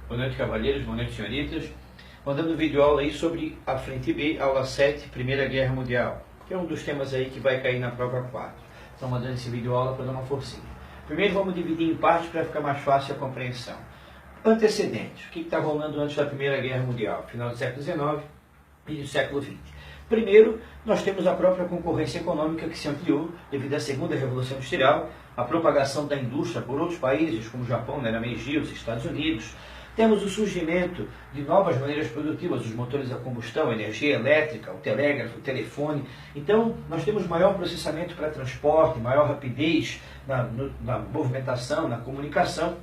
Boa noite, cavalheiros, boa noite, senhoritas. Mandando vídeo aula aí sobre a frente B, aula 7, Primeira Guerra Mundial, que é um dos temas aí que vai cair na prova 4. Então, mandando esse vídeo aula para dar uma forcinha. Primeiro, vamos dividir em partes para ficar mais fácil a compreensão. Antecedentes. O que está rolando antes da Primeira Guerra Mundial? Final do século XIX e do século XX. Primeiro, nós temos a própria concorrência econômica que se ampliou devido à Segunda Revolução Industrial, a propagação da indústria por outros países, como o Japão, né, Meiji, os Estados Unidos. Temos o surgimento de novas maneiras produtivas, os motores a combustão, a energia elétrica, o telégrafo, o telefone. Então, nós temos maior processamento para transporte, maior rapidez na movimentação, na comunicação.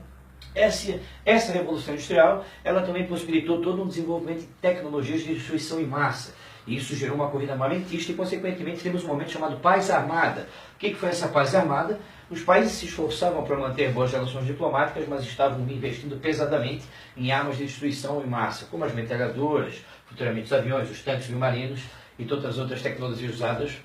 Essa revolução industrial, ela também possibilitou todo um desenvolvimento de tecnologias de destruição em massa. E isso gerou uma corrida armamentista e, consequentemente, temos um momento chamado paz armada. O que foi essa paz armada? Os países se esforçavam para manter boas relações diplomáticas, mas estavam investindo pesadamente em armas de destruição em massa, como as metralhadoras, futuramente os aviões, os tanques submarinos e todas as outras tecnologias usadas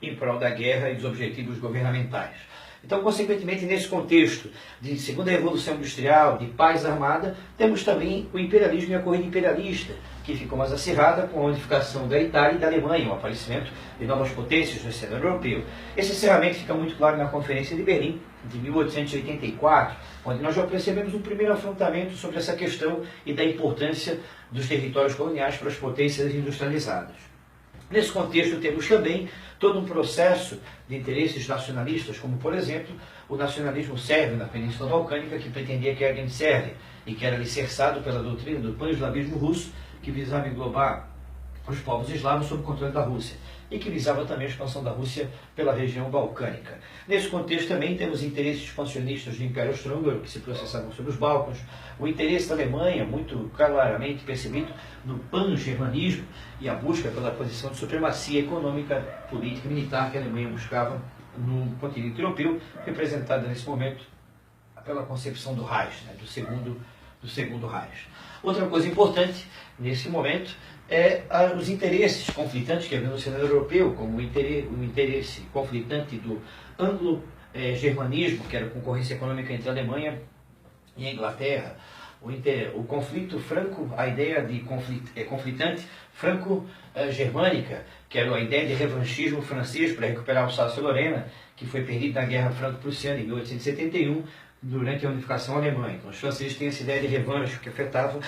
em prol da guerra e dos objetivos governamentais. Então, consequentemente, nesse contexto de Segunda Revolução Industrial, de paz armada, temos também o imperialismo e a corrida imperialista, que ficou mais acirrada com a unificação da Itália e da Alemanha, o aparecimento de novas potências no cenário europeu. Esse encerramento fica muito claro na Conferência de Berlim, de 1884, onde nós já percebemos um primeiro afrontamento sobre essa questão e da importância dos territórios coloniais para as potências industrializadas. Nesse contexto, temos também todo um processo de interesses nacionalistas, como, por exemplo, o nacionalismo sérvio na Península Balcânica, que pretendia criar a Sérvia e que era alicerçado pela doutrina do pan-eslavismo russo, que visava englobar os povos eslavos sob o controle da Rússia e que visava também a expansão da Rússia pela região balcânica. Nesse contexto também temos interesses expansionistas do Império Austro-Húngaro, que se processavam sobre os Balcãs, o interesse da Alemanha, muito claramente percebido no pan-germanismo e a busca pela posição de supremacia econômica, política e militar que a Alemanha buscava no continente europeu, representada nesse momento pela concepção do Reich, né, do segundo Reich. Outra coisa importante nesse momento é os interesses conflitantes que havia no cenário europeu, como o interesse conflitante do anglo-germanismo, que era a concorrência econômica entre a Alemanha e a Inglaterra, o conflito franco, a ideia de conflitante franco-germânica, que era a ideia de revanchismo francês para recuperar Alsácia-Lorena, que foi perdido na Guerra Franco-Prussiana em 1871, durante a unificação alemã. Então, os franceses têm essa ideia de revanche que afetava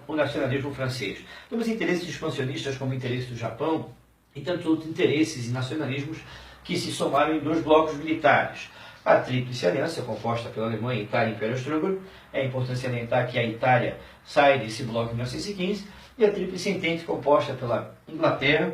o nacionalismo francês. Temos interesses expansionistas como o interesse do Japão e tantos outros interesses e nacionalismos que se somaram em dois blocos militares. A Tríplice Aliança, composta pela Alemanha, Itália e Império Austro-Húngaro. É importante salientar que a Itália sai desse bloco em 1915 e a Tríplice Entente, composta pela Inglaterra,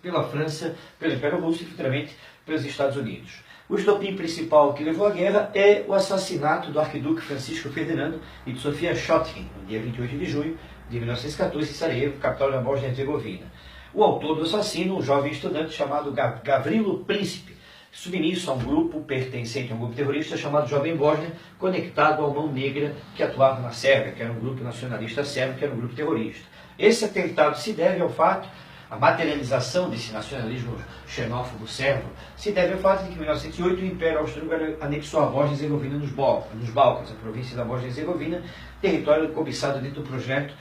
pela França, pelo Império Russo e futuramente pelos Estados Unidos. O estopim principal que levou à guerra é o assassinato do arquiduque Francisco Ferdinando e de Sofia Chotkin, no dia 28 de junho de 1914, em Sarajevo, capital da Bósnia-Herzegovina. O autor do assassino, um jovem estudante chamado Gavrilo Príncipe, submisso a um grupo pertencente a um grupo terrorista chamado Jovem Bósnia, conectado ao Mão Negra, que atuava na Sérvia, que era um grupo nacionalista sérvio, que era um grupo terrorista. Esse atentado se deve ao fato, a materialização desse nacionalismo xenófobo sérvio, se deve ao fato de que em 1908 o Império Austro-Húngaro anexou a Bósnia-Herzegovina nos Balcãs, a província da Bósnia-Herzegovina, território cobiçado dentro do projeto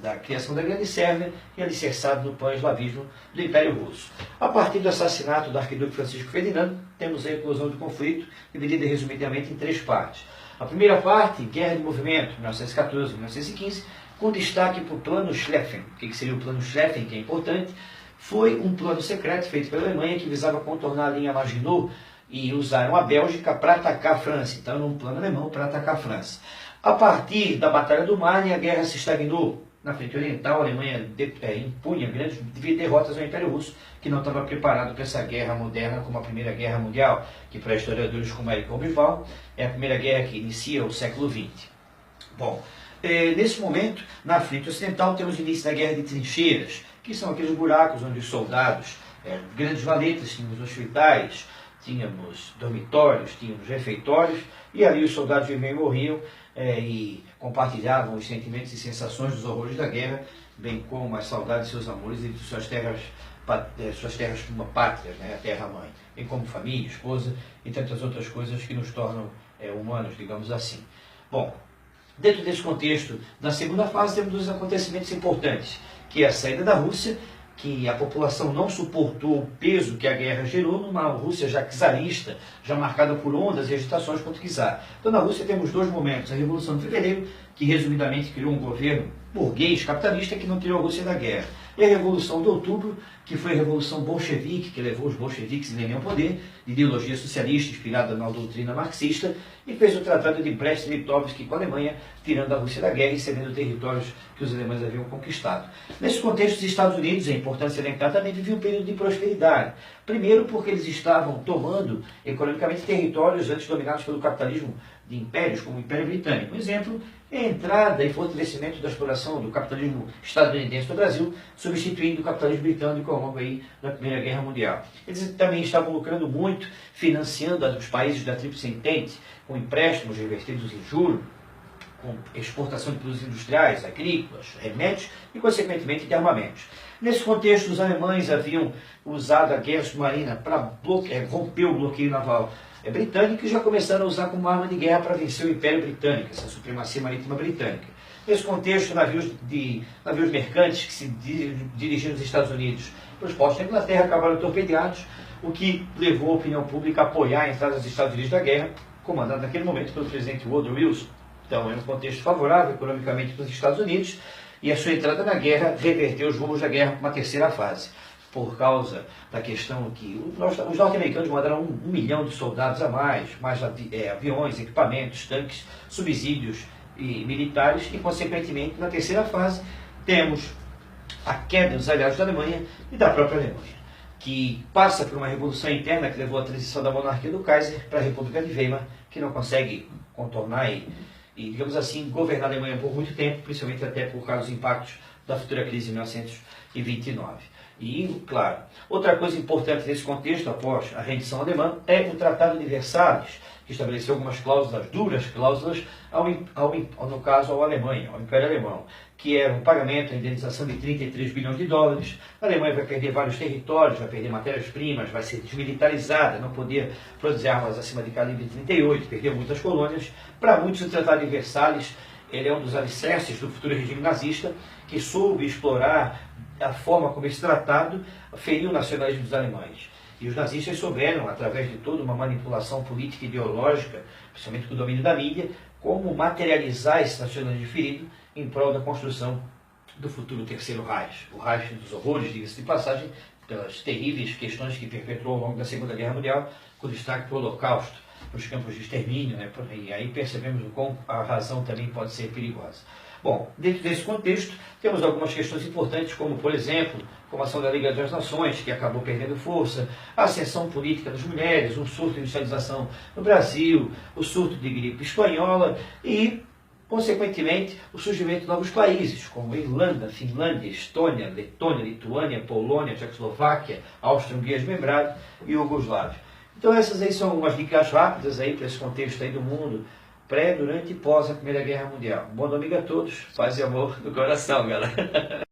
da criação da Grande Sérvia e alicerçado no pan-eslavismo do Império Russo. A partir do assassinato do arquiduque Francisco Ferdinando, temos a eclosão do conflito, dividida resumidamente em três partes. A primeira parte, Guerra de Movimento, 1914 e 1915, com destaque para o Plano Schlieffen. O que seria o Plano Schlieffen, que é importante? Foi um plano secreto feito pela Alemanha que visava contornar a linha Maginot e usaram a Bélgica para atacar a França. Então, era um plano alemão para atacar a França. A partir da Batalha do Marne, a guerra se estagnou. Na frente oriental, a Alemanha impunha grandes derrotas ao Império Russo, que não estava preparado para essa guerra moderna como a Primeira Guerra Mundial, que para historiadores como Eric Hobsbawm é a primeira guerra que inicia o século XX. Bom, nesse momento, na frente ocidental, temos o início da Guerra de Trincheiras, que são aqueles buracos onde os soldados, grandes valetas, tínhamos hospitais, tínhamos dormitórios, tínhamos refeitórios, e ali os soldados viviam e morriam e compartilhavam os sentimentos e sensações dos horrores da guerra, bem como as saudades de seus amores e de suas terras como pátrias, né, a terra-mãe, bem como família, esposa e tantas outras coisas que nos tornam humanos, digamos assim. Bom, dentro desse contexto, na segunda fase, temos dois acontecimentos importantes, que é a saída da Rússia, que a população não suportou o peso que a guerra gerou numa Rússia já czarista, já marcada por ondas e agitações contra o czar. Então na Rússia temos dois momentos, a Revolução de Fevereiro, que resumidamente criou um governo burguês capitalista que não tirou a Rússia da guerra, e a Revolução de Outubro, que foi a Revolução Bolchevique, que levou os bolcheviques em Lenin ao poder, de ideologia socialista inspirada na doutrina marxista, e fez o Tratado de Brest-Litovsk com a Alemanha, tirando a Rússia da guerra e cedendo territórios que os alemães haviam conquistado. Nesse contexto, os Estados Unidos, é importante salientar, também viviam um período de prosperidade. Primeiro porque eles estavam tomando economicamente territórios antes dominados pelo capitalismo de impérios, como o Império Britânico. Um exemplo é a entrada e fortalecimento da exploração do capitalismo estadunidense no Brasil, substituindo o capitalismo britânico ao longo aí da Primeira Guerra Mundial. Eles também estavam lucrando muito, financiando os países da Tríplice Entente, com empréstimos revertidos em juros, com exportação de produtos industriais, agrícolas, remédios e, consequentemente, de armamentos. Nesse contexto, os alemães haviam usado a guerra submarina para romper o bloqueio naval britânico e já começaram a usar como arma de guerra para vencer o Império Britânico, essa supremacia marítima britânica. Nesse contexto, navios mercantes que se dirigiam aos Estados Unidos para os portos da Inglaterra acabaram torpedeados, o que levou a opinião pública a apoiar a entrada dos Estados Unidos na guerra, comandado naquele momento pelo presidente Woodrow Wilson. Então, é um contexto favorável economicamente para os Estados Unidos, e a sua entrada na guerra reverteu os rumos da guerra para uma terceira fase, por causa da questão que os norte-americanos mandaram 1 milhão de soldados a mais aviões, equipamentos, tanques, subsídios e militares, e, consequentemente, na terceira fase, temos a queda dos aliados da Alemanha e da própria Alemanha, que passa por uma revolução interna que levou à transição da monarquia do Kaiser para a República de Weimar, que não consegue contornar e, digamos assim, governar a Alemanha por muito tempo, principalmente até por causa dos impactos da futura crise de 1929. E, claro, outra coisa importante nesse contexto, após a rendição alemã, é o Tratado de Versalhes, que estabeleceu algumas cláusulas, duras cláusulas, no caso ao Alemanha, ao Império Alemão, que era um pagamento, a indenização de 33 bilhões de dólares. A Alemanha vai perder vários territórios, vai perder matérias-primas, vai ser desmilitarizada, não poder produzir armas acima de calibre 38, perder muitas colônias. Para muitos, o Tratado de Versalhes ele é um dos alicerces do futuro regime nazista, que soube explorar a forma como esse tratado feriu o nacionalismo dos alemães. E os nazistas souberam, através de toda uma manipulação política e ideológica, principalmente com o domínio da mídia, como materializar esse nacionalismo ferido em prol da construção do futuro Terceiro Reich. O Reich dos horrores, diga-se de passagem, pelas terríveis questões que perpetuou ao longo da Segunda Guerra Mundial, com destaque para o Holocausto, nos campos de extermínio, né? E aí percebemos o quão a razão também pode ser perigosa. Bom, dentro desse contexto, temos algumas questões importantes, como, por exemplo, a formação da Liga das Nações, que acabou perdendo força, a ascensão política das mulheres, um surto de industrialização no Brasil, o surto de gripe espanhola e, consequentemente, o surgimento de novos países, como Irlanda, Finlândia, Estônia, Letônia, Lituânia, Polônia, Tchecoslováquia, Áustria-Hungria desmembrada e Iugoslávia. Então essas aí são umas dicas rápidas aí para esse contexto aí do mundo, pré, durante e pós a Primeira Guerra Mundial. Bom domingo a todos, paz e amor do coração, galera.